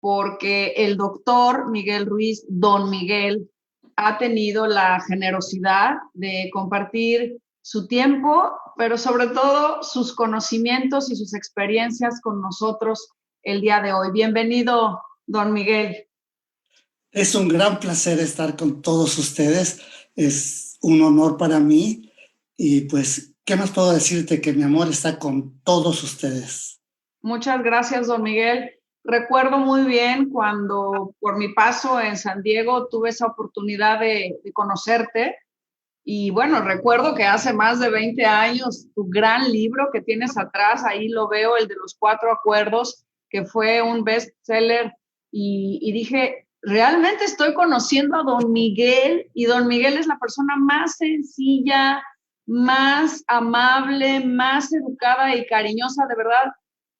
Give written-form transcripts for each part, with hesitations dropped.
porque el doctor Miguel Ruiz, don Miguel, ha tenido la generosidad de compartir su tiempo, pero sobre todo sus conocimientos y sus experiencias con nosotros el día de hoy. Bienvenido, don Miguel. Es un gran placer estar con todos ustedes. Es un honor para mí. Y pues, ¿qué más puedo decirte? Que mi amor está con todos ustedes. Muchas gracias, don Miguel. Recuerdo muy bien cuando por mi paso en San Diego tuve esa oportunidad de conocerte. Y bueno, recuerdo que hace más de 20 años, tu gran libro que tienes atrás, ahí lo veo, el de los 4 acuerdos, que fue un bestseller. Y dije, realmente estoy conociendo a don Miguel, y don Miguel es la persona más sencilla, más amable, más educada y cariñosa, de verdad.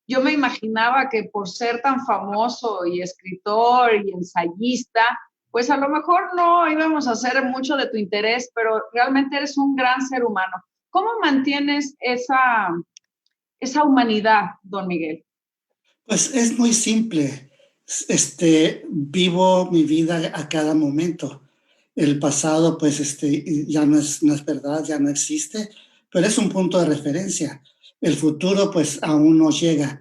Yo me imaginaba que por ser tan famoso y escritor y ensayista, pues a lo mejor no íbamos a hacer mucho de tu interés, pero realmente eres un gran ser humano. ¿Cómo mantienes esa humanidad, don Miguel? Pues es muy simple. Vivo mi vida a cada momento. El pasado, pues, ya no es verdad, ya no existe, pero es un punto de referencia. El futuro, pues, aún no llega.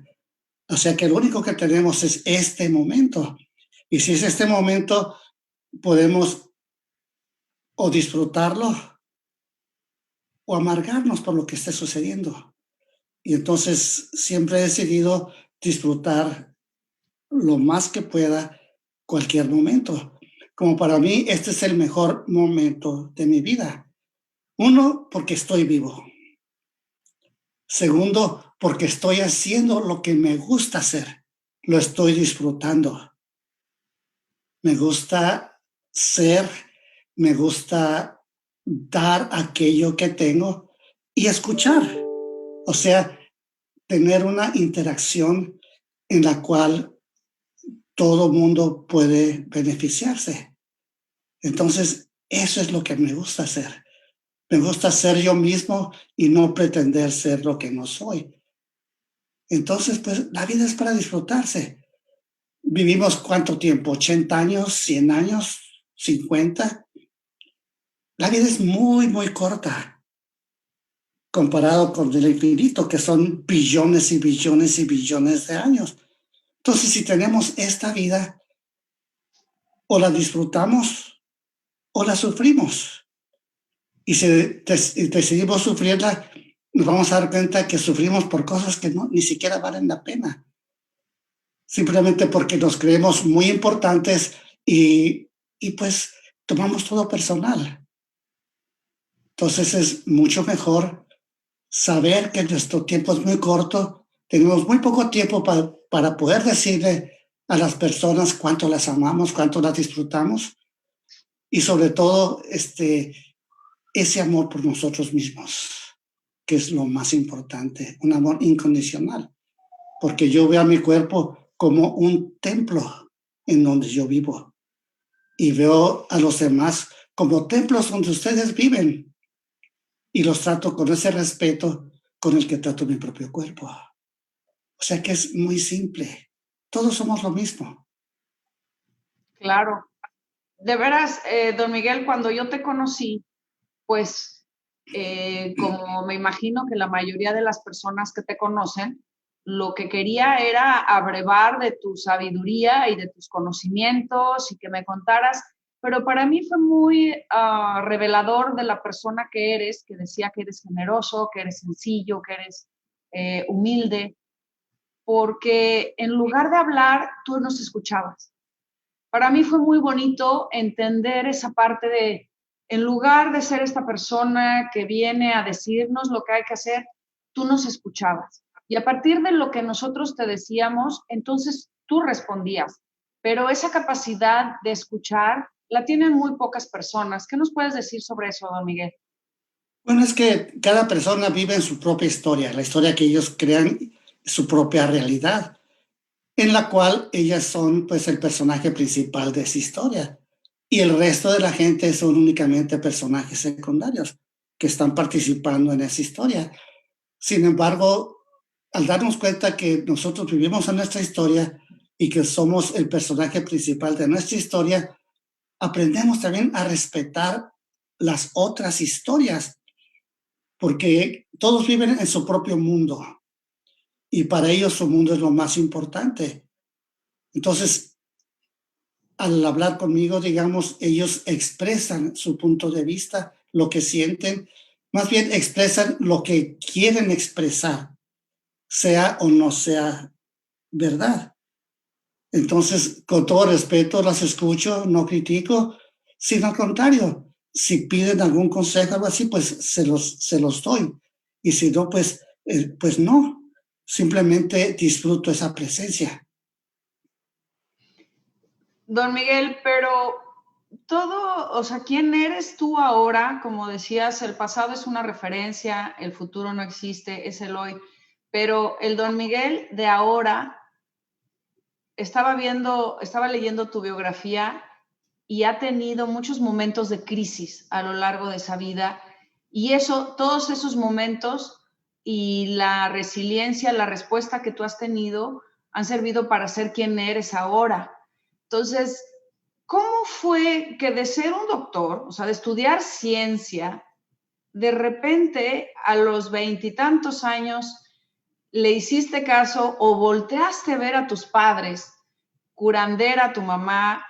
O sea que lo único que tenemos es este momento. Y si es este momento, podemos o disfrutarlo o amargarnos por lo que esté sucediendo. Y entonces siempre he decidido disfrutar lo más que pueda cualquier momento. Como para mí, este es el mejor momento de mi vida. Uno, porque estoy vivo. Segundo, porque estoy haciendo lo que me gusta hacer. Lo estoy disfrutando. Me gusta ser, me gusta dar aquello que tengo y escuchar. O sea, tener una interacción en la cual todo mundo puede beneficiarse. Entonces, eso es lo que me gusta hacer. Me gusta ser yo mismo y no pretender ser lo que no soy. Entonces, pues la vida es para disfrutarse. Vivimos cuánto tiempo, 80 años, 100 años, 50. La vida es muy, muy corta comparado con el infinito, que son billones y billones y billones de años. Entonces, si tenemos esta vida, o la disfrutamos o la sufrimos. Y si decidimos sufrirla, nos vamos a dar cuenta que sufrimos por cosas que no, ni siquiera valen la pena. Simplemente porque nos creemos muy importantes y pues tomamos todo personal. Entonces es mucho mejor saber que nuestro tiempo es muy corto, tenemos muy poco tiempo para poder decirle a las personas cuánto las amamos, cuánto las disfrutamos y sobre todo ese amor por nosotros mismos, que es lo más importante, un amor incondicional, porque yo veo a mi cuerpo como un templo en donde yo vivo y veo a los demás como templos donde ustedes viven y los trato con ese respeto con el que trato mi propio cuerpo. O sea que es muy simple, todos somos lo mismo. Claro. De veras, don Miguel, cuando yo te conocí, pues como me imagino que la mayoría de las personas que te conocen, lo que quería era abrevar de tu sabiduría y de tus conocimientos y que me contaras, pero para mí fue muy revelador de la persona que eres, que decía que eres generoso, que eres sencillo, que eres humilde, porque en lugar de hablar, tú nos escuchabas. Para mí fue muy bonito entender esa parte de, en lugar de ser esta persona que viene a decirnos lo que hay que hacer, tú nos escuchabas. Y a partir de lo que nosotros te decíamos, entonces tú respondías. Pero esa capacidad de escuchar la tienen muy pocas personas. ¿Qué nos puedes decir sobre eso, don Miguel? Bueno, es que cada persona vive en su propia historia, la historia que ellos crean, su propia realidad, en la cual ellas son pues el personaje principal de esa historia y el resto de la gente son únicamente personajes secundarios que están participando en esa historia. Sin embargo, al darnos cuenta que nosotros vivimos en nuestra historia y que somos el personaje principal de nuestra historia, aprendemos también a respetar las otras historias, porque todos viven en su propio mundo y para ellos su mundo es lo más importante. Entonces, al hablar conmigo, digamos, ellos expresan su punto de vista, lo que sienten, más bien expresan lo que quieren expresar, sea o no sea verdad. Entonces, con todo respeto, las escucho, no critico, sino al contrario, si piden algún consejo o algo así, pues se los doy. Y si no, pues no, simplemente disfruto esa presencia. Don Miguel, pero todo, o sea, ¿quién eres tú ahora? Como decías, el pasado es una referencia, el futuro no existe, es el hoy. Pero el Don Miguel de ahora, estaba leyendo tu biografía y ha tenido muchos momentos de crisis a lo largo de esa vida. Y eso, todos esos momentos y la resiliencia, la respuesta que tú has tenido, han servido para ser quien eres ahora. Entonces, ¿cómo fue que de ser un doctor, o sea, de estudiar ciencia, de repente a los veintitantos años le hiciste caso o volteaste a ver a tus padres, curandera, tu mamá,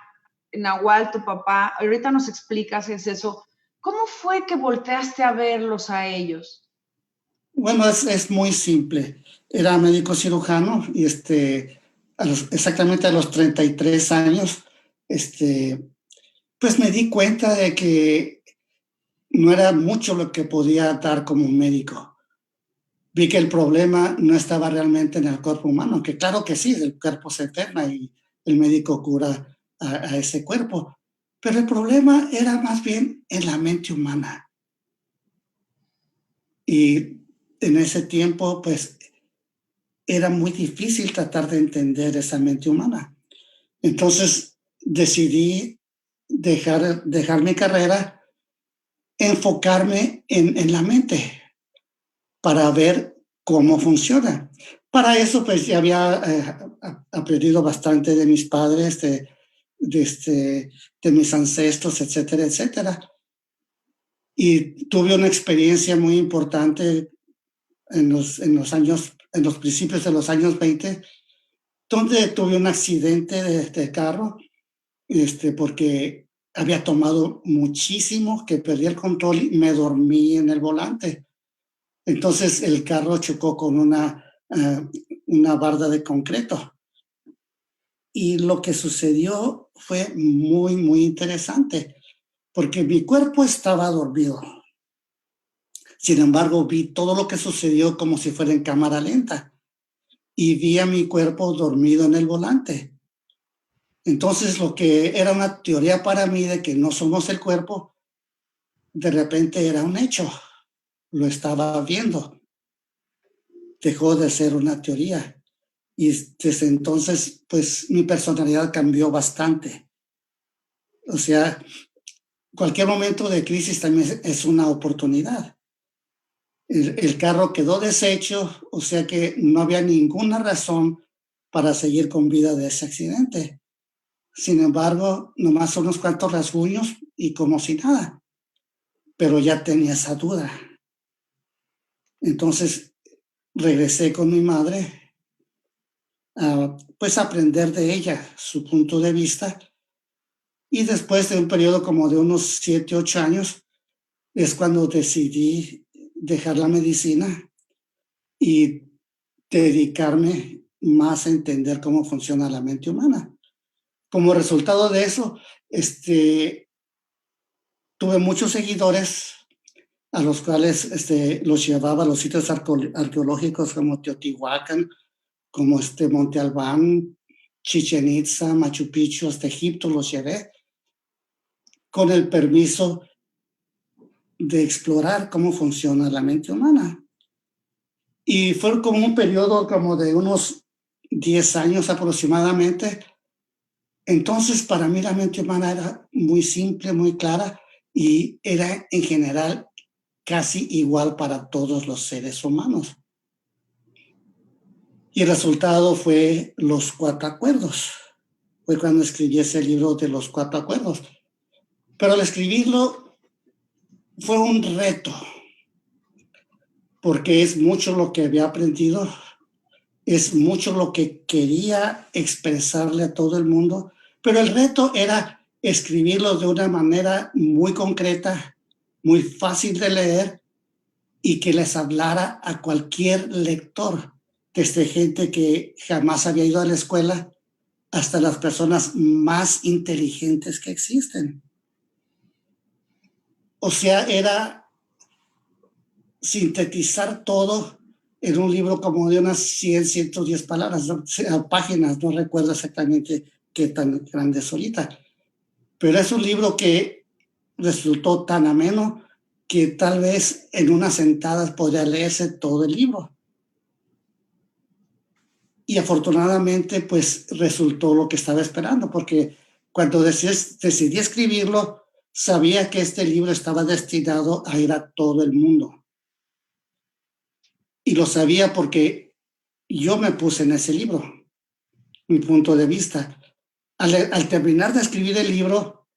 Nahual, tu papá? Ahorita nos explicas es eso. ¿Cómo fue que volteaste a verlos a ellos? Bueno, es muy simple. Era médico cirujano y exactamente a los 33 años, pues me di cuenta de que no era mucho lo que podía dar como médico. Vi que el problema no estaba realmente en el cuerpo humano, que claro que sí, el cuerpo se enferma y el médico cura a ese cuerpo, pero el problema era más bien en la mente humana. Y en ese tiempo, pues era muy difícil tratar de entender esa mente humana. Entonces decidí dejar mi carrera, enfocarme en la mente para ver cómo funciona. Para eso, pues ya había aprendido bastante de mis padres, de mis ancestros, etcétera, etcétera. Y tuve una experiencia muy importante en los principios de los años 20, donde tuve un accidente de carro, porque había tomado muchísimo, que perdí el control y me dormí en el volante. Entonces el carro chocó con una barda de concreto. Y lo que sucedió fue muy, muy interesante, porque mi cuerpo estaba dormido. Sin embargo, vi todo lo que sucedió como si fuera en cámara lenta y vi a mi cuerpo dormido en el volante. Entonces, lo que era una teoría para mí de que no somos el cuerpo, de repente era un hecho. Lo estaba viendo. Dejó de ser una teoría. Y desde entonces, pues mi personalidad cambió bastante. O sea, cualquier momento de crisis también es una oportunidad. El carro quedó deshecho, o sea que no había ninguna razón para seguir con vida de ese accidente. Sin embargo, nomás unos cuantos rasguños y como si nada, pero ya tenía esa duda. Entonces regresé con mi madre a pues aprender de ella su punto de vista, y después de un periodo como de unos 7, 8 años es cuando decidí dejar la medicina y dedicarme más a entender cómo funciona la mente humana. Como resultado de eso, tuve muchos seguidores a los cuales los llevaba a los sitios arqueológicos como Teotihuacán, como Monte Albán, Chichen Itza, Machu Picchu, hasta Egipto los llevé, con el permiso de explorar cómo funciona la mente humana. Y fue como un periodo como de unos 10 años aproximadamente. Entonces, para mí la mente humana era muy simple, muy clara, y era en general casi igual para todos los seres humanos. Y el resultado fue Los Cuatro Acuerdos. Fue cuando escribí ese libro de Los Cuatro Acuerdos. Pero al escribirlo fue un reto, porque es mucho lo que había aprendido, es mucho lo que quería expresarle a todo el mundo, pero el reto era escribirlo de una manera muy concreta, muy fácil de leer y que les hablara a cualquier lector, desde gente que jamás había ido a la escuela hasta las personas más inteligentes que existen. O sea, era sintetizar todo en un libro como de unas 100, 110 palabras, ¿no? Páginas, no recuerdo exactamente qué tan grande es ahorita, pero es un libro que resultó tan ameno que tal vez en unas sentadas podría leerse todo el libro. Y afortunadamente, pues resultó lo que estaba esperando, porque cuando decidí escribirlo, sabía que este libro estaba destinado a ir a todo el mundo. Y lo sabía porque yo me puse en ese libro, mi punto de vista. Al terminar de escribir el libro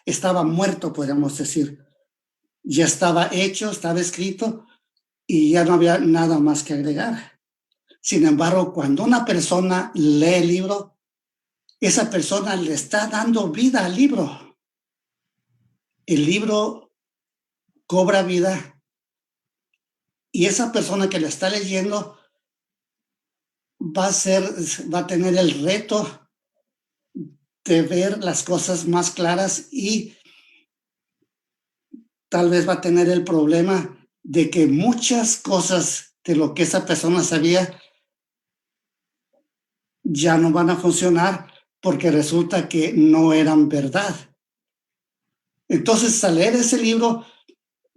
estaba muerto, podríamos decir. Ya estaba hecho, estaba escrito y ya no había nada más que agregar. Sin embargo, cuando una persona lee el libro, esa persona le está dando vida al libro. El libro cobra vida y esa persona que lo está leyendo va a tener el reto de ver las cosas más claras y tal vez va a tener el problema de que muchas cosas de lo que esa persona sabía ya no van a funcionar porque resulta que no eran verdad. Entonces, al leer ese libro,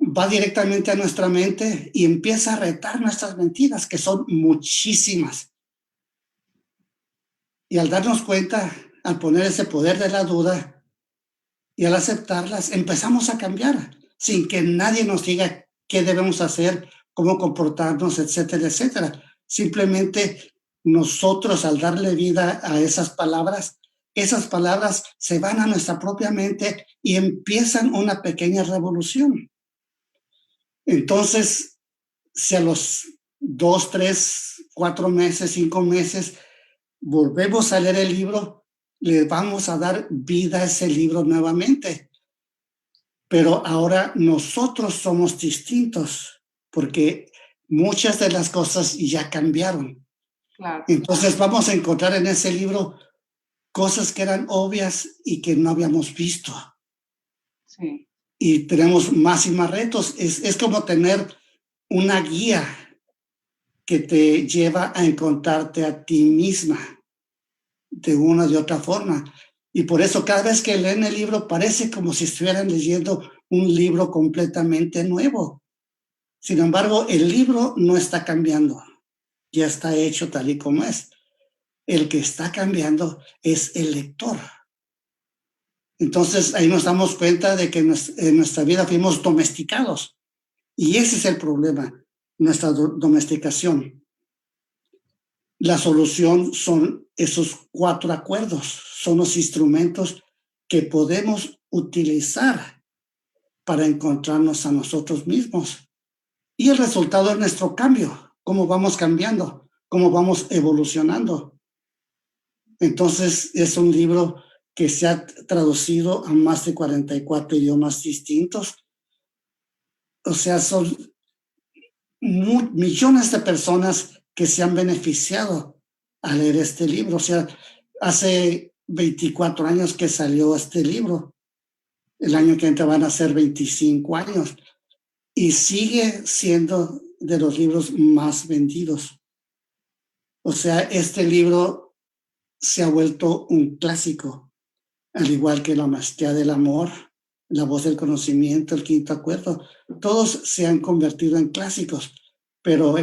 va directamente a nuestra mente y empieza a retar nuestras mentiras, que son muchísimas. Y al darnos cuenta, al poner ese poder de la duda y al aceptarlas, empezamos a cambiar sin que nadie nos diga qué debemos hacer, cómo comportarnos, etcétera, etcétera. Simplemente nosotros al darle vida a esas palabras se van a nuestra propia mente y empiezan una pequeña revolución. Entonces, si a los 2, 3, 4 meses, 5 meses, volvemos a leer el libro, le vamos a dar vida a ese libro nuevamente. Pero ahora nosotros somos distintos porque muchas de las cosas ya cambiaron. Claro. Entonces vamos a encontrar en ese libro cosas que eran obvias y que no habíamos visto. Sí. Y tenemos más y más retos. Es como tener una guía que te lleva a encontrarte a ti misma de una o de otra forma. Y por eso cada vez que leen el libro parece como si estuvieran leyendo un libro completamente nuevo. Sin embargo, el libro no está cambiando, ya está hecho tal y como es. El que está cambiando es el lector. Entonces ahí nos damos cuenta de que en nuestra vida fuimos domesticados. Y ese es el problema, nuestra domesticación. La solución son esos 4 acuerdos, son los instrumentos que podemos utilizar para encontrarnos a nosotros mismos. Y el resultado es nuestro cambio, cómo vamos cambiando, cómo vamos evolucionando. Entonces es un libro que se ha traducido a más de 44 idiomas distintos. O sea, son millones de personas que se han beneficiado al leer este libro. O sea, hace 24 años que salió este libro. El año que entra van a ser 25 años. Y sigue siendo de los libros más vendidos. O sea, este libro se ha vuelto un clásico, al igual que La Maestría del Amor, La Voz del Conocimiento, El Quinto Acuerdo. Todos se han convertido en clásicos, pero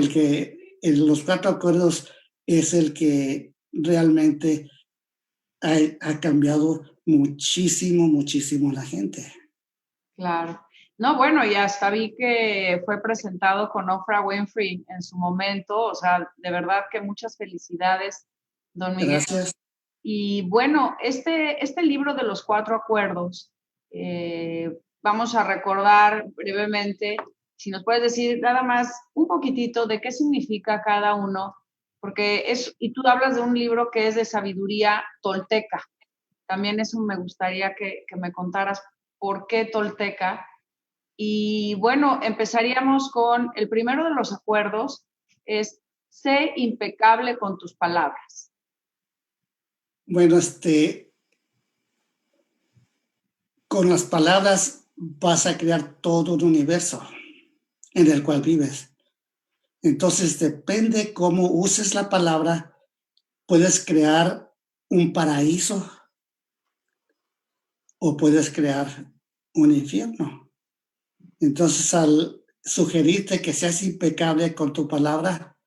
los 4 acuerdos es el que realmente ha cambiado muchísimo, muchísimo la gente. Claro. No, bueno, y hasta vi que fue presentado con Oprah Winfrey en su momento, o sea, de verdad que muchas felicidades, don Miguel. Gracias. Y bueno, este libro de los cuatro acuerdos, vamos a recordar brevemente, si nos puedes decir nada más un poquitito de qué significa cada uno, porque y tú hablas de un libro que es de sabiduría tolteca. También eso me gustaría que me contaras por qué tolteca. Y bueno, empezaríamos con el primero de los acuerdos, es sé impecable con tus palabras. Bueno, con las palabras vas a crear todo un universo en el cual vives. Entonces, depende cómo uses la palabra, puedes crear un paraíso o puedes crear un infierno. Entonces, al sugerirte que seas impecable con tu palabra,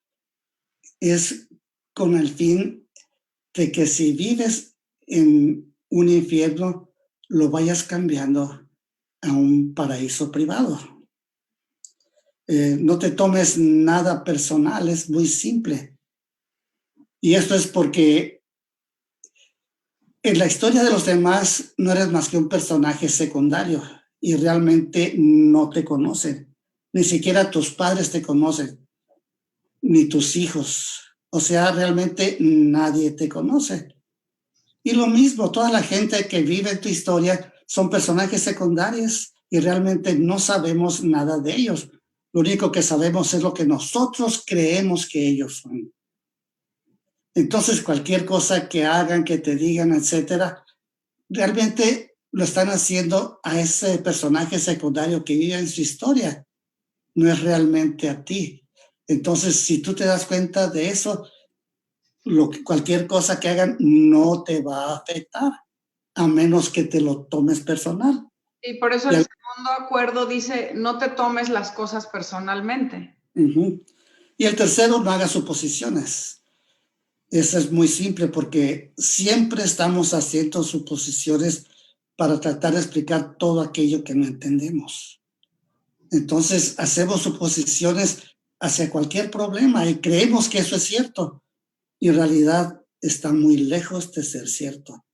es con el fin de que si vives en un infierno, lo vayas cambiando a un paraíso privado. No te tomes nada personal, es muy simple. Y esto es porque en la historia de los demás no eres más que un personaje secundario y realmente no te conocen. Ni siquiera tus padres te conocen, ni tus hijos. O sea, realmente nadie te conoce. Y lo mismo, toda la gente que vive en tu historia son personajes secundarios y realmente no sabemos nada de ellos. Lo único que sabemos es lo que nosotros creemos que ellos son. Entonces, cualquier cosa que hagan, que te digan, etcétera, realmente lo están haciendo a ese personaje secundario que vive en su historia, no es realmente a ti. Entonces, si tú te das cuenta de eso, cualquier cosa que hagan no te va a afectar, a menos que te lo tomes personal. Y por eso el segundo acuerdo dice, no te tomes las cosas personalmente. Y el tercero, no hagas suposiciones. Eso es muy simple porque siempre estamos haciendo suposiciones para tratar de explicar todo aquello que no entendemos. Entonces, hacemos suposiciones hacia cualquier problema y creemos que eso es cierto. Y en realidad está muy lejos de ser cierto.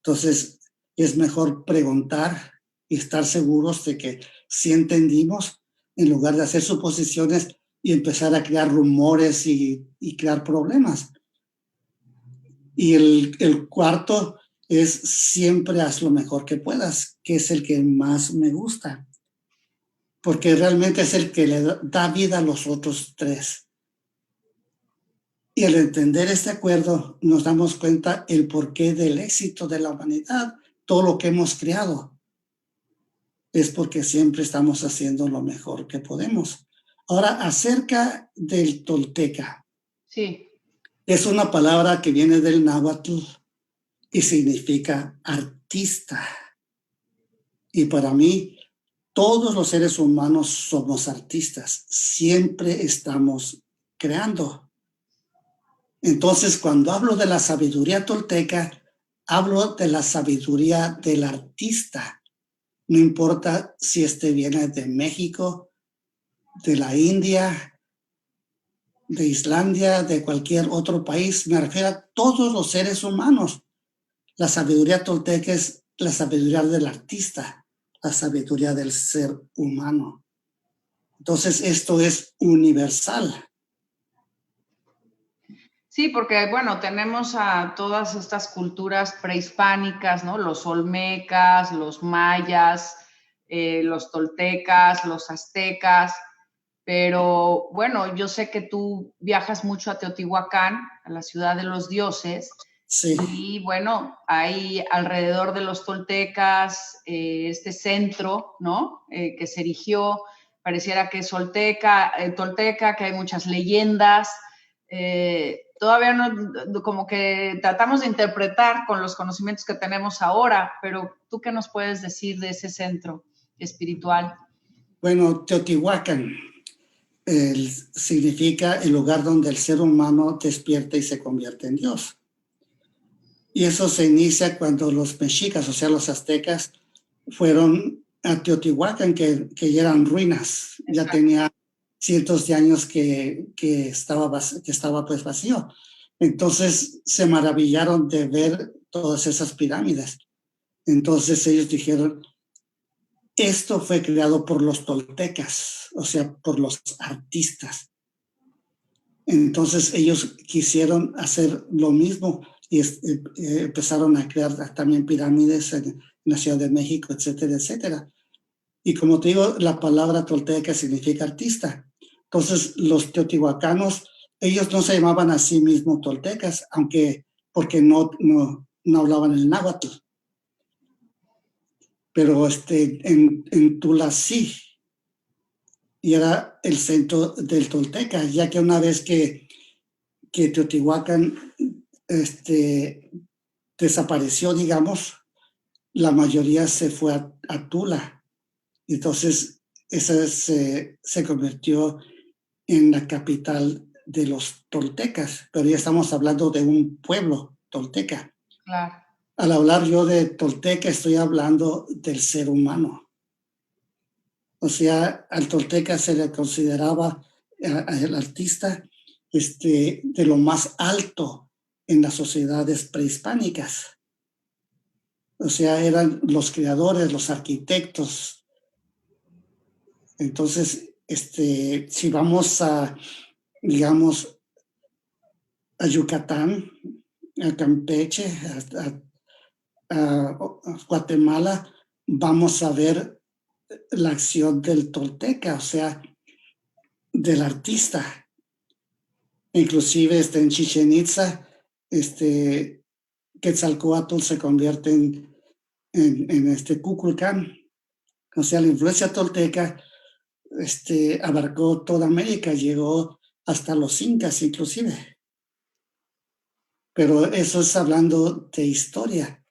Entonces, es mejor preguntar y estar seguros de que sí entendimos en lugar de hacer suposiciones y empezar a crear rumores y crear problemas. Y el cuarto es siempre haz lo mejor que puedas, que es el que más me gusta, porque realmente es el que le da vida a los otros tres. Y al entender este acuerdo, nos damos cuenta el porqué del éxito de la humanidad, todo lo que hemos creado. Es porque siempre estamos haciendo lo mejor que podemos. Ahora, acerca del tolteca. Sí. Es una palabra que viene del náhuatl y significa artista. Y para mí, todos los seres humanos somos artistas. Siempre estamos creando. Entonces, cuando hablo de la sabiduría tolteca, hablo de la sabiduría del artista. No importa si viene de México, de la India, de Islandia, de cualquier otro país. Me refiero a todos los seres humanos. La sabiduría tolteca es la sabiduría del artista, la sabiduría del ser humano. Entonces, esto es universal. Sí, porque bueno, tenemos a todas estas culturas prehispánicas, ¿no? Los olmecas, los mayas, los toltecas, los aztecas, pero bueno, yo sé que tú viajas mucho a Teotihuacán, a la ciudad de los dioses, Sí. y bueno, hay alrededor de los toltecas este centro, ¿no? Que se erigió, pareciera que es tolteca, que hay muchas leyendas. Todavía no, como que tratamos de interpretar con los conocimientos que tenemos ahora, pero ¿tú qué nos puedes decir de ese centro espiritual? Bueno, Teotihuacán significa el lugar donde el ser humano despierta y se convierte en Dios. Y eso se inicia cuando los mexicas, o sea, los aztecas, fueron a Teotihuacán, que ya eran ruinas, ya tenía cientos de años que estaba pues vacío. Entonces se maravillaron de ver todas esas pirámides. Entonces ellos dijeron, esto fue creado por los toltecas, o sea, por los artistas. Entonces ellos quisieron hacer lo mismo y empezaron a crear también pirámides en la Ciudad de México, etcétera, etcétera. Y como te digo, la palabra tolteca significa artista. Entonces los teotihuacanos, ellos no se llamaban a sí mismos toltecas, aunque porque no hablaban el náhuatl. Pero en Tula sí, y era el centro del tolteca, ya que una vez que Teotihuacán desapareció, digamos, la mayoría se fue a Tula. Entonces, esa se convirtió en la capital de los toltecas, pero ya estamos hablando de un pueblo tolteca. Claro. Al hablar yo de tolteca, estoy hablando del ser humano. O sea, al tolteca se le consideraba al artista de lo más alto en las sociedades prehispánicas. O sea, eran los creadores, los arquitectos. Entonces, si vamos digamos, a Yucatán, a Campeche, a Guatemala, vamos a ver la acción del tolteca, o sea, del artista. Inclusive en Chichén Itzá, Quetzalcóatl se convierte en Kukulcán. O sea, la influencia tolteca abarcó toda América, llegó hasta los incas inclusive. Pero eso es hablando de historia.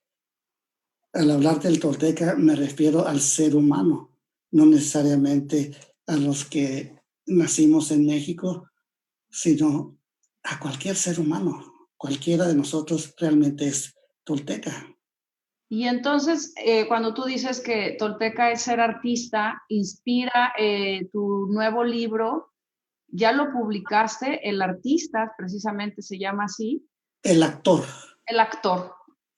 Al hablar del tolteca me refiero al ser humano, no necesariamente a los que nacimos en México, sino a cualquier ser humano. Cualquiera de nosotros realmente es tolteca. Y entonces, cuando tú dices que tolteca es ser artista, inspira tu nuevo libro, ya lo publicaste, El Artista, precisamente se llama así. El actor. El actor.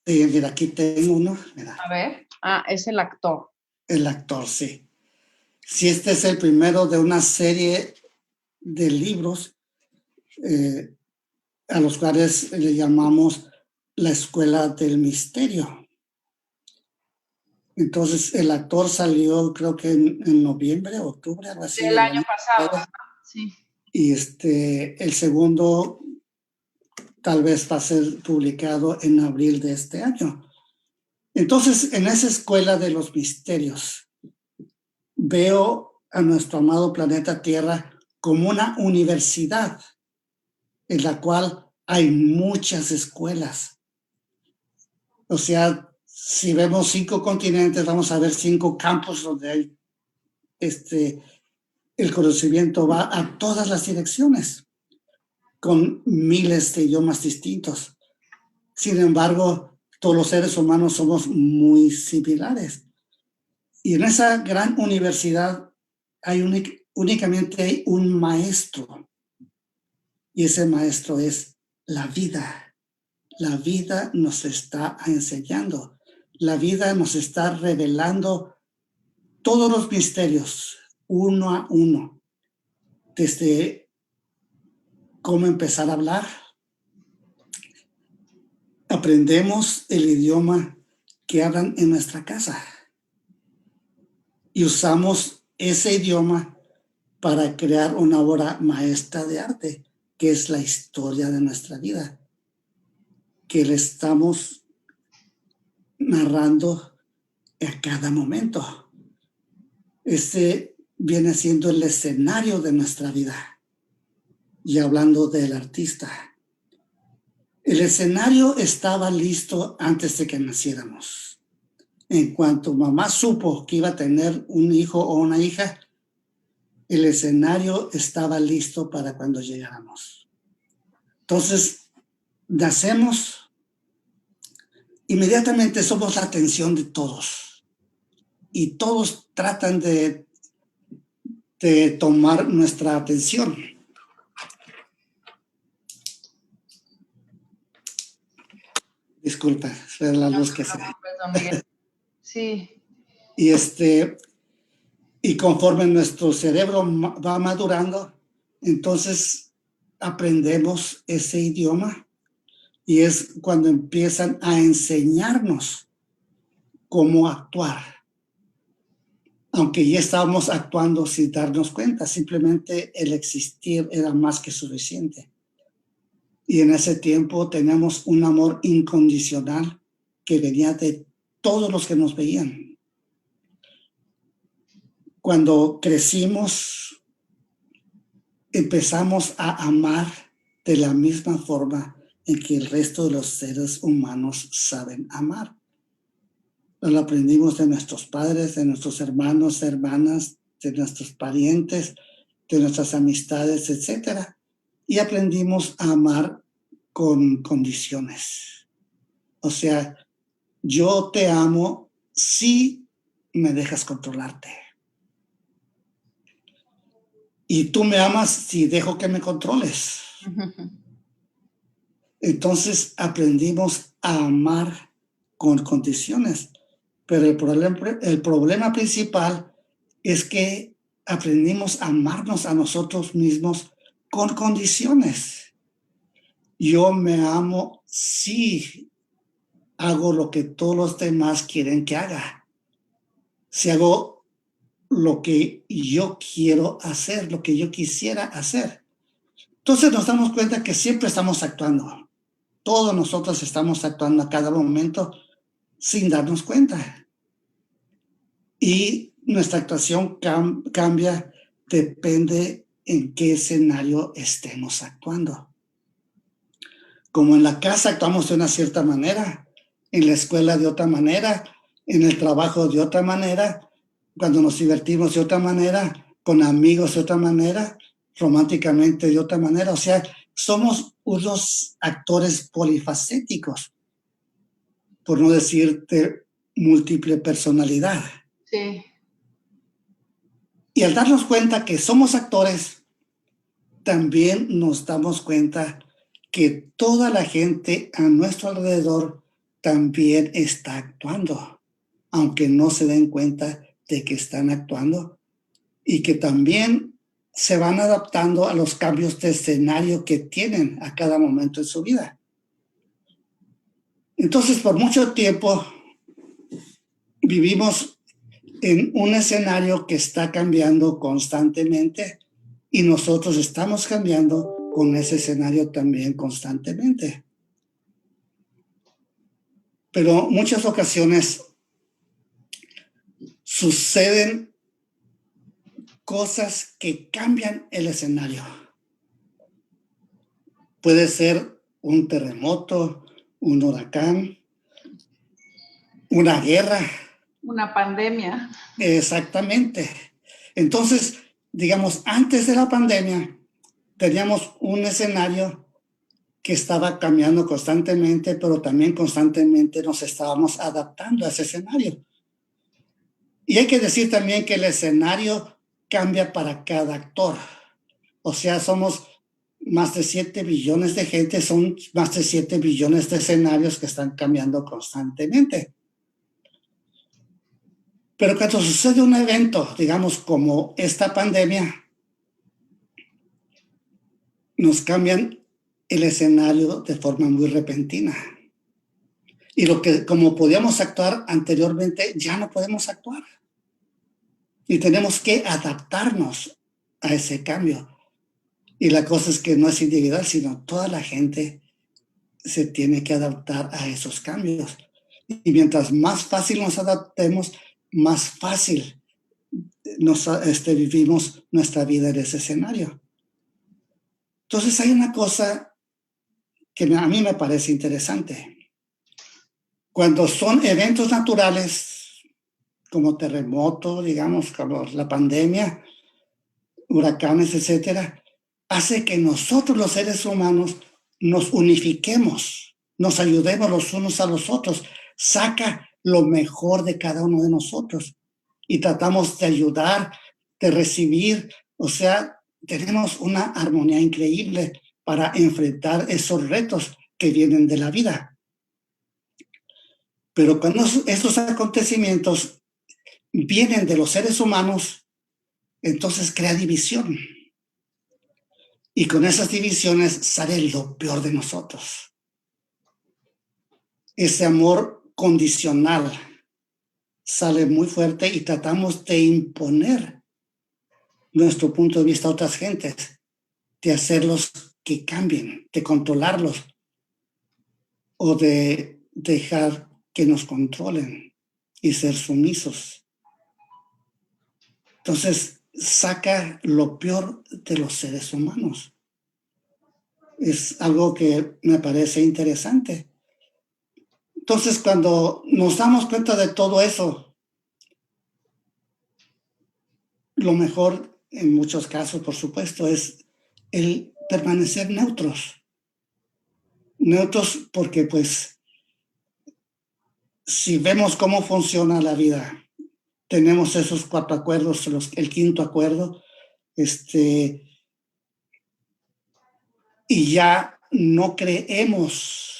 Sí, mira, aquí tengo uno. Mira. A ver. Ah, es el actor. El actor, sí. Si este es el primero de una serie de libros a los cuales le llamamos la Escuela del Misterio. Entonces, el actor salió, creo que en noviembre, octubre, algo así. Del año pasado. Sí. Y el segundo tal vez va a ser publicado en abril de este año. Entonces, en esa Escuela de los Misterios, veo a nuestro amado planeta Tierra como una universidad en la cual hay muchas escuelas. O sea, si vemos 5 continentes, vamos a ver 5 campos donde hay el conocimiento va a todas las direcciones, con miles de idiomas distintos. Sin embargo, todos los seres humanos somos muy similares. Y en esa gran universidad únicamente hay un maestro. Y ese maestro es la vida. La vida nos está enseñando. La vida nos está revelando todos los misterios, uno a uno. Desde cómo empezar a hablar. Aprendemos el idioma que hablan en nuestra casa. Y usamos ese idioma para crear una obra maestra de arte, que es la historia de nuestra vida, que le estamos narrando a cada momento. Viene siendo el escenario de nuestra vida. Y hablando del artista, el escenario estaba listo antes de que naciéramos. En cuanto mamá supo que iba a tener un hijo o una hija, el escenario estaba listo para cuando llegáramos. Entonces, nacemos, inmediatamente somos la atención de todos. y todos tratan de tomar nuestra atención. Disculpa, es la luz que se ve. Don Miguel. Sí. Y conforme nuestro cerebro va madurando, entonces aprendemos ese idioma y es cuando empiezan a enseñarnos cómo actuar. Aunque ya estábamos actuando sin darnos cuenta, simplemente el existir era más que suficiente. Y en ese tiempo teníamos un amor incondicional que venía de todos los que nos veían. Cuando crecimos, empezamos a amar de la misma forma en que el resto de los seres humanos saben amar. Lo aprendimos de nuestros padres, de nuestros hermanos, hermanas, de nuestros parientes, de nuestras amistades, etc. Y aprendimos a amar con condiciones. O sea, yo te amo si me dejas controlarte. Y tú me amas si dejo que me controles. Entonces aprendimos a amar con condiciones. Pero el problema principal es que aprendimos a amarnos a nosotros mismos con condiciones. Yo me amo si hago lo que todos los demás quieren que haga. Si hago lo que yo quiero hacer, lo que yo quisiera hacer. Entonces nos damos cuenta que siempre estamos actuando. Todos nosotros estamos actuando a cada momento sin darnos cuenta. Y nuestra actuación cambia, depende en qué escenario estemos actuando. Como en la casa actuamos de una cierta manera, en la escuela de otra manera, en el trabajo de otra manera, cuando nos divertimos de otra manera, con amigos de otra manera, románticamente de otra manera. O sea, somos unos actores polifacéticos, por no decir de múltiple personalidad. Sí. Y al darnos cuenta que somos actores, también nos damos cuenta que toda la gente a nuestro alrededor también está actuando, aunque no se den cuenta de que están actuando, y que también se van adaptando a los cambios de escenario que tienen a cada momento en su vida. Entonces, por mucho tiempo vivimos en un escenario que está cambiando constantemente y nosotros estamos cambiando con ese escenario también constantemente. Pero muchas ocasiones suceden cosas que cambian el escenario. Puede ser un terremoto, un huracán, una guerra. Una pandemia. Exactamente. Entonces, digamos, antes de la pandemia, teníamos un escenario que estaba cambiando constantemente, pero también constantemente nos estábamos adaptando a ese escenario. Y hay que decir también que el escenario cambia para cada actor. O sea, somos más de 7 billones de gente, son más de 7 billones de escenarios que están cambiando constantemente. Pero cuando sucede un evento, digamos, como esta pandemia, nos cambian el escenario de forma muy repentina. Y lo que, como podíamos actuar anteriormente, ya no podemos actuar. Y tenemos que adaptarnos a ese cambio. Y la cosa es que no es individual, sino toda la gente se tiene que adaptar a esos cambios. Y mientras más fácil nos adaptemos, más fácil vivimos nuestra vida en ese escenario. Entonces hay una cosa que a mí me parece interesante. Cuando son eventos naturales, como terremotos, digamos, como la pandemia, huracanes, etcétera, hace que nosotros los seres humanos nos unifiquemos, nos ayudemos los unos a los otros, saca lo mejor de cada uno de nosotros. y tratamos de ayudar, de recibir. O sea, tenemos una armonía increíble para enfrentar esos retos que vienen de la vida. Pero cuando estos acontecimientos vienen de los seres humanos, entonces crea división. Y con esas divisiones sale lo peor de nosotros. Ese amor condicional sale muy fuerte y tratamos de imponer nuestro punto de vista a otras gentes, de hacerlos que cambien, de controlarlos o de dejar que nos controlen y ser sumisos. Entonces, saca lo peor de los seres humanos. Es algo que me parece interesante. Entonces, cuando nos damos cuenta de todo eso, lo mejor en muchos casos, por supuesto, es el permanecer neutros. Neutros porque, pues, si vemos cómo funciona la vida, tenemos esos 4 acuerdos, el quinto acuerdo, y ya no creemos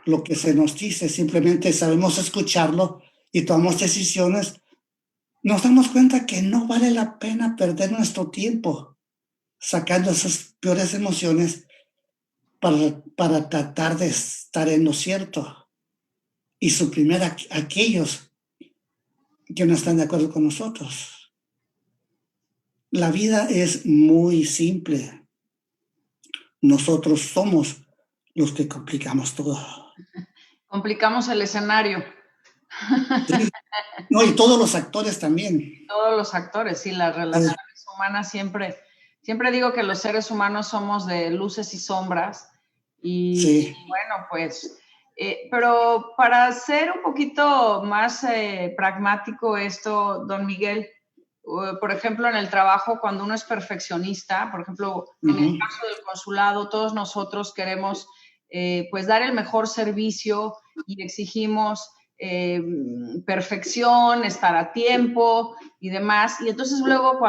lo que se nos dice, simplemente sabemos escucharlo y tomamos decisiones, nos damos cuenta que no vale la pena perder nuestro tiempo sacando esas peores emociones para tratar de estar en lo cierto y suprimir a aquellos que no están de acuerdo con nosotros. La vida es muy simple. Nosotros somos los que complicamos todo. Complicamos el escenario. Sí. No, y todos los actores también. Todos los actores, sí, las relaciones humanas siempre digo que los seres humanos somos de luces y sombras y Sí. bueno, pues, pero para ser un poquito más pragmático esto, don Miguel, por ejemplo, en el trabajo, cuando uno es perfeccionista, por ejemplo, en el caso del consulado, todos nosotros queremos pues dar el mejor servicio y exigimos perfección, estar a tiempo y demás. Y entonces luego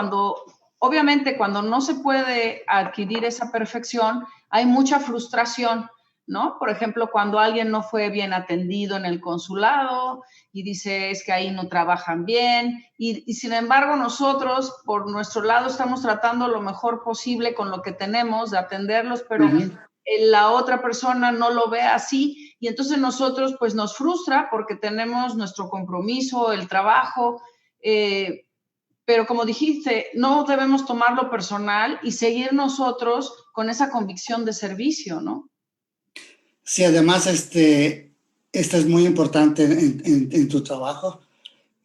obviamente cuando no se puede adquirir esa perfección, hay mucha frustración, ¿no? Por ejemplo, cuando alguien no fue bien atendido en el consulado y dice es que ahí no trabajan bien y sin embargo nosotros por nuestro lado estamos tratando lo mejor posible con lo que tenemos de atenderlos, pero la otra persona no lo ve así y entonces nosotros pues nos frustra porque tenemos nuestro compromiso, el trabajo, pero como dijiste, no debemos tomarlo personal y seguir nosotros con esa convicción de servicio, ¿no? Sí, además, esto es muy importante en tu trabajo,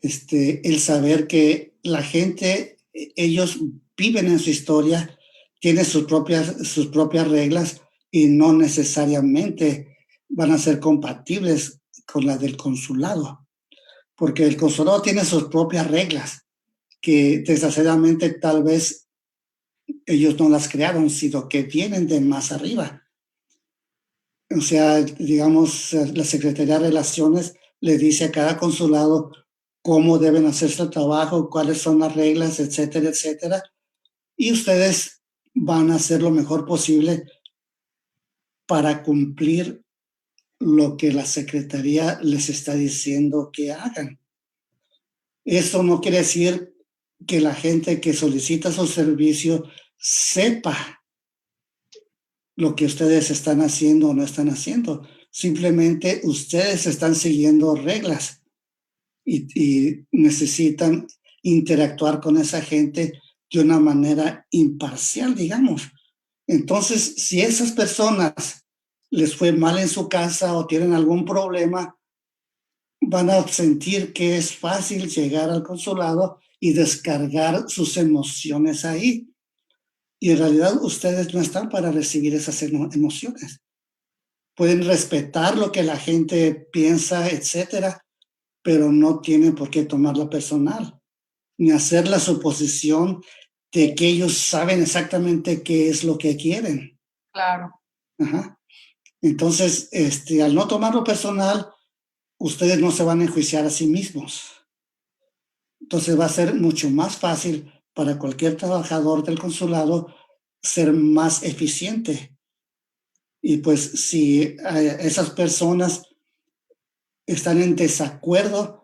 el saber que la gente, ellos viven en su historia, tienen sus propias reglas y no necesariamente van a ser compatibles con la del consulado, porque el consulado tiene sus propias reglas que desgraciadamente tal vez ellos no las crearon, sino que vienen de más arriba. O sea, digamos, la Secretaría de Relaciones le dice a cada consulado cómo deben hacerse el trabajo, cuáles son las reglas, etcétera, etcétera. Y ustedes van a hacer lo mejor posible para cumplir lo que la Secretaría les está diciendo que hagan. Eso no quiere decir que la gente que solicita su servicio sepa lo que ustedes están haciendo o no están haciendo. Simplemente ustedes están siguiendo reglas y necesitan interactuar con esa gente de una manera imparcial, digamos. Entonces, si esas personas les fue mal en su casa o tienen algún problema, van a sentir que es fácil llegar al consulado y descargar sus emociones ahí. Y en realidad ustedes no están para recibir esas emociones. Pueden respetar lo que la gente piensa, etcétera, pero no tienen por qué tomarla personal, ni hacer la suposición de que ellos saben exactamente qué es lo que quieren. Claro. Ajá. Entonces, al no tomarlo personal, ustedes no se van a enjuiciar a sí mismos. Entonces va a ser mucho más fácil para cualquier trabajador del consulado ser más eficiente. Y pues si esas personas están en desacuerdo,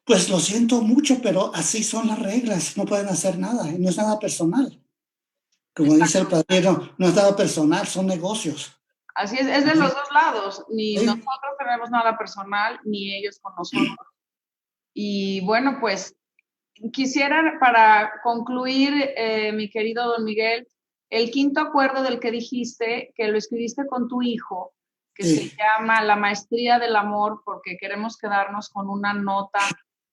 pues lo siento mucho, pero así son las reglas, no pueden hacer nada, y no es nada personal. Como dice el padrino, no es nada personal, son negocios. Así es de los dos lados. Ni ¿Sí? nosotros tenemos nada personal, ni ellos con nosotros. Y bueno, pues quisiera para concluir, mi querido don Miguel, el quinto acuerdo del que dijiste, que lo escribiste con tu hijo, que se Sí. llama La Maestría del Amor, porque queremos quedarnos con una nota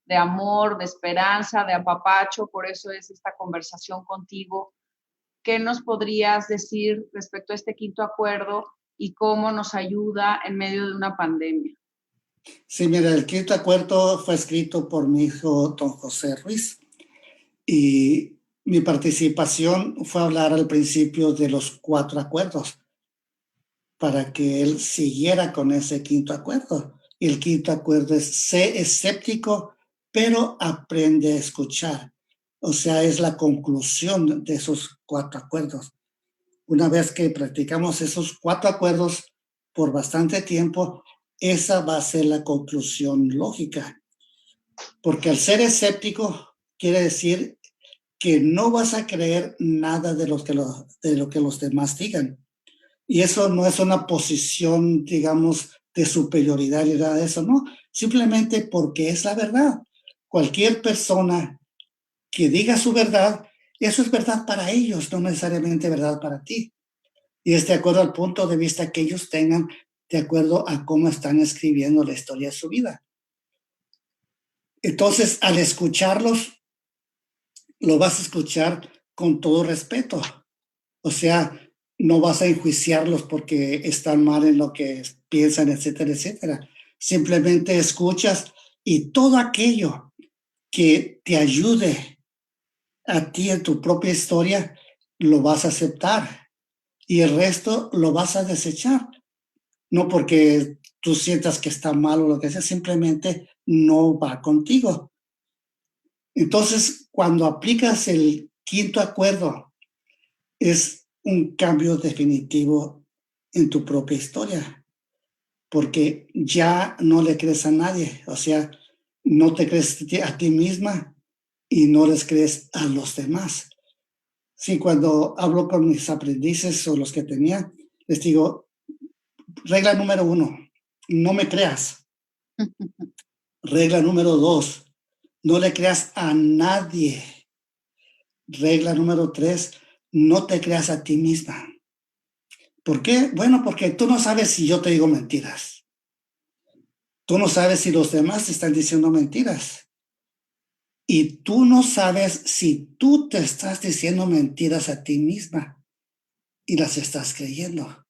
de amor, de esperanza, de apapacho, por eso es esta conversación contigo. ¿Qué nos podrías decir respecto a este quinto acuerdo y cómo nos ayuda en medio de una pandemia? Sí, mira, el quinto acuerdo fue escrito por mi hijo, don José Ruiz, y mi participación fue hablar al principio de los 4 acuerdos para que él siguiera con ese quinto acuerdo. Y el quinto acuerdo es: sé escéptico, pero aprende a escuchar. O sea, es la conclusión de esos 4 acuerdos. Una vez que practicamos esos 4 acuerdos por bastante tiempo, esa va a ser la conclusión lógica. Porque al ser escéptico quiere decir que no vas a creer nada de lo que los demás digan. Y eso no es una posición, digamos, de superioridad y nada de eso, no. Simplemente porque es la verdad. Cualquier persona que diga su verdad, eso es verdad para ellos, no necesariamente verdad para ti. Y es de acuerdo al punto de vista que ellos tengan, de acuerdo a cómo están escribiendo la historia de su vida. Entonces, al escucharlos, lo vas a escuchar con todo respeto. O sea, no vas a enjuiciarlos porque están mal en lo que piensan, etcétera, etcétera. Simplemente escuchas, y todo aquello que te ayude a ti en tu propia historia, lo vas a aceptar, y el resto lo vas a desechar. No porque tú sientas que está mal o lo que sea, simplemente no va contigo. Entonces, cuando aplicas el quinto acuerdo, es un cambio definitivo en tu propia historia, porque ya no le crees a nadie, o sea, no te crees a ti misma y no les crees a los demás. Sí, cuando hablo con mis aprendices o los que tenía, les digo: regla número 1, no me creas. Regla número 2, no le creas a nadie. Regla número 3, no te creas a ti misma. ¿Por qué? Bueno, porque tú no sabes si yo te digo mentiras. Tú no sabes si los demás te están diciendo mentiras. Y tú no sabes si tú te estás diciendo mentiras a ti misma y las estás creyendo.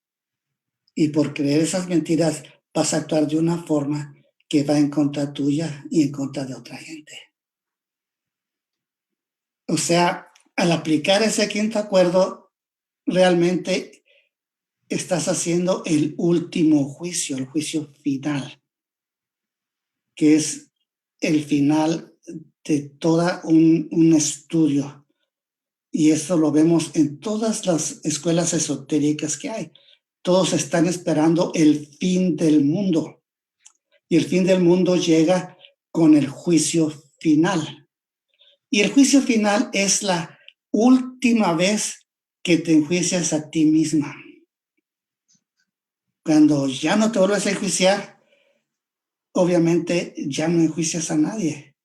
Y por creer esas mentiras vas a actuar de una forma que va en contra tuya y en contra de otra gente. O sea, al aplicar ese quinto acuerdo, realmente estás haciendo el último juicio, el juicio final, que es el final de todo un estudio. Y esto lo vemos en todas las escuelas esotéricas que hay. Todos están esperando el fin del mundo. Y el fin del mundo llega con el juicio final. Y el juicio final es la última vez que te enjuicias a ti misma. Cuando ya no te vuelves a enjuiciar, obviamente ya no enjuicias a nadie.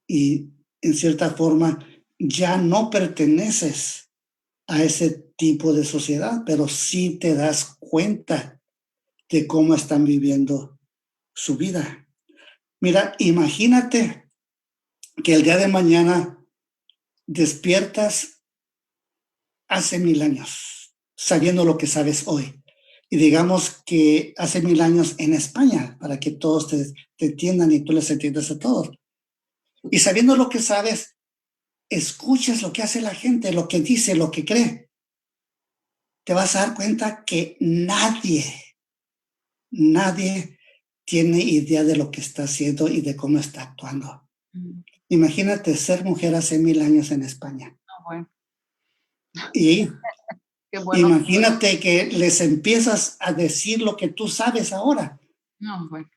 Y en cierta forma ya no perteneces a ese tipo de sociedad, pero sí te das cuenta de cómo están viviendo su vida. Mira, imagínate que el día de mañana despiertas hace 1000 años, sabiendo lo que sabes hoy. Y digamos que hace 1000 años en España, para que todos te entiendan y tú les entiendas a todos. Y sabiendo lo que sabes, escuchas lo que hace la gente, lo que dice, lo que cree. Te vas a dar cuenta que nadie tiene idea de lo que está haciendo y de cómo está actuando. Mm. Imagínate ser mujer hace 1000 años en España. No, bueno, Y qué bueno. imagínate que les empiezas a decir lo que tú sabes ahora. No, bueno.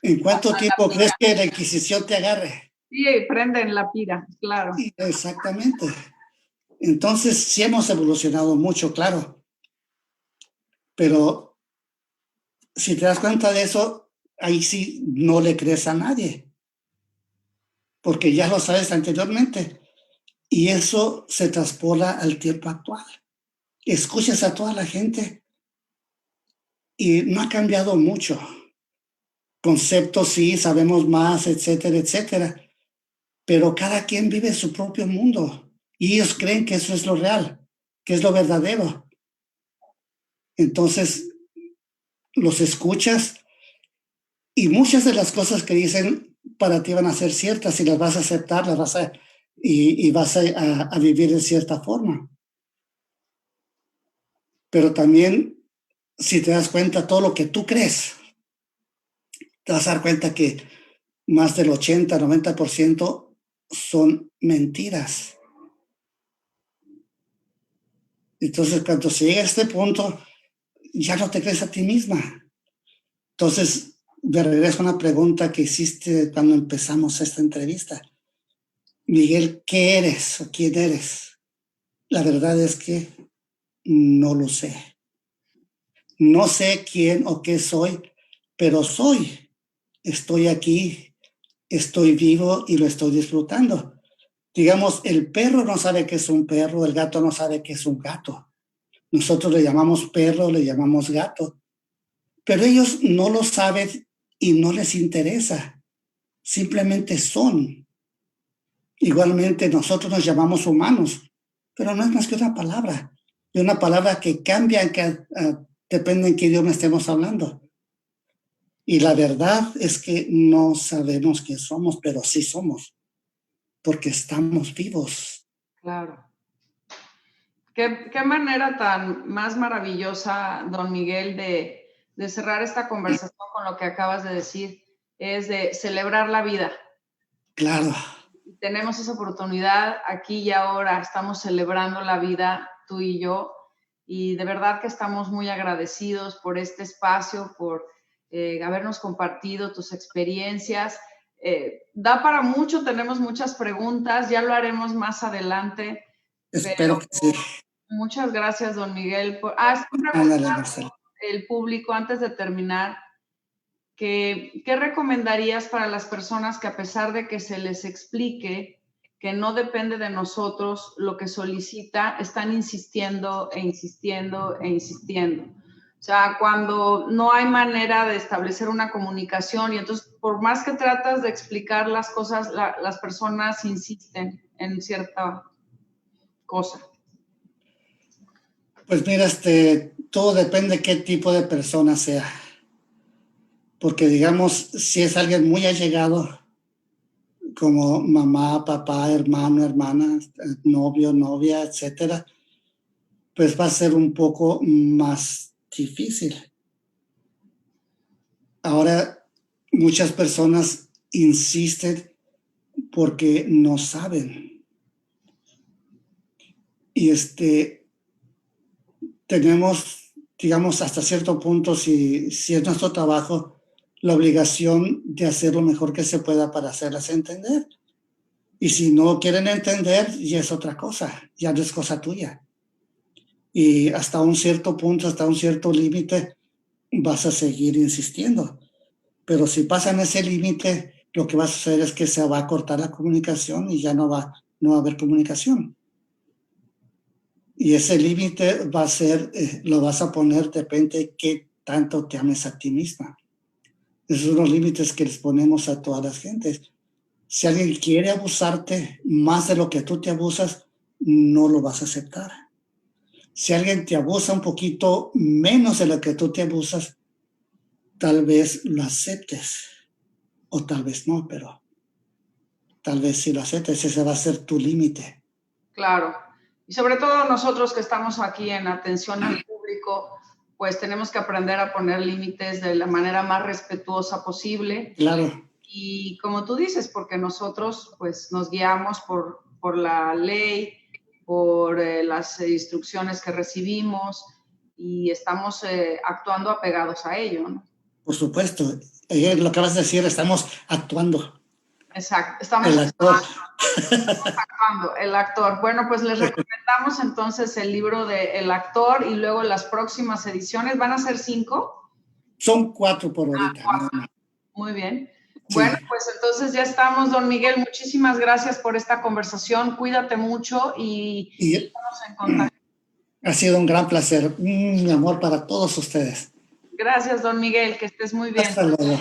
¿En cuánto A la tiempo crees pira. que la Inquisición te agarre? Sí, prenden la pira, claro. Y exactamente. Entonces, sí hemos evolucionado mucho, claro, pero si te das cuenta de eso, ahí sí no le crees a nadie, porque ya lo sabes anteriormente. Y eso se traspola al tiempo actual. Escuchas a toda la gente y no ha cambiado mucho. Conceptos sí, sabemos más, etcétera, etcétera, pero cada quien vive su propio mundo y ellos creen que eso es lo real, que es lo verdadero. Entonces, los escuchas y muchas de las cosas que dicen para ti van a ser ciertas y las vas a aceptar, las vas a, y vas a vivir de cierta forma. Pero también, si te das cuenta, todo lo que tú crees, te vas a dar cuenta que más del 80-90% son mentiras. Entonces, cuando se llega a este punto, ya no te crees a ti misma. Entonces, de regreso a una pregunta que hiciste cuando empezamos esta entrevista. Miguel, ¿qué eres o quién eres? La verdad es que no lo sé. No sé quién o qué soy, pero soy. Estoy aquí, estoy vivo y lo estoy disfrutando. Digamos, el perro no sabe qué es un perro, el gato no sabe qué es un gato. Nosotros le llamamos perro, le llamamos gato, pero ellos no lo saben y no les interesa. Simplemente son. Igualmente nosotros nos llamamos humanos, pero no es más que una palabra. Y una palabra que cambia, depende en qué idioma estemos hablando. Y la verdad es que no sabemos qué somos, pero sí somos, porque estamos vivos. Claro. Qué manera tan más maravillosa, don Miguel, de cerrar esta conversación con lo que acabas de decir, es de celebrar la vida. Claro. Tenemos esa oportunidad aquí y ahora, estamos celebrando la vida, tú y yo, y de verdad que estamos muy agradecidos por este espacio, por habernos compartido tus experiencias. Da para mucho, tenemos muchas preguntas, ya lo haremos más adelante, Espero pero que sí. muchas gracias, don Miguel. Siempre Ándale, Marcelo. el público, antes de terminar, ¿qué recomendarías para las personas que a pesar de que se les explique que no depende de nosotros lo que solicita, están insistiendo e insistiendo e insistiendo? O sea, cuando no hay manera de establecer una comunicación y entonces por más que tratas de explicar las cosas, las personas insisten en cierta cosa. Pues mira, todo depende qué tipo de persona sea. Porque digamos, si es alguien muy allegado, como mamá, papá, hermano, hermana, novio, novia, etcétera, pues va a ser un poco más difícil. Ahora, muchas personas insisten porque no saben. Y tenemos, digamos, hasta cierto punto, si es nuestro trabajo, la obligación de hacer lo mejor que se pueda para hacerlas entender. Y si no quieren entender, ya es otra cosa, ya no es cosa tuya. Y hasta un cierto punto, hasta un cierto límite, vas a seguir insistiendo. Pero si pasan ese límite, lo que va a suceder es que se va a cortar la comunicación y ya no va a haber comunicación. Y ese límite va a ser, lo vas a poner, depende de qué tanto te ames a ti misma. Esos son los límites que les ponemos a todas las gentes. Si alguien quiere abusarte más de lo que tú te abusas, no lo vas a aceptar. Si alguien te abusa un poquito menos de lo que tú te abusas, tal vez lo aceptes o tal vez no, pero tal vez si lo aceptes, ese va a ser tu límite. Claro. Y sobre todo nosotros que estamos aquí en atención al público, pues tenemos que aprender a poner límites de la manera más respetuosa posible. Claro. Y como tú dices, porque nosotros pues nos guiamos por la ley, por las instrucciones que recibimos y estamos actuando apegados a ello, ¿no? Por supuesto, lo que vas a decir, estamos actuando. Exacto, El actor. actuando, el actor. Bueno, pues les recomendamos entonces el libro de El actor y luego las próximas ediciones. ¿Van a ser 5? Son 4 por ahorita. 4. Muy bien. Sí. Bueno, pues entonces ya estamos, don Miguel. Muchísimas gracias por esta conversación. Cuídate mucho y estamos en contacto. Ha sido un gran placer. Mi amor para todos ustedes. Gracias, don Miguel. Que estés muy bien. Hasta luego.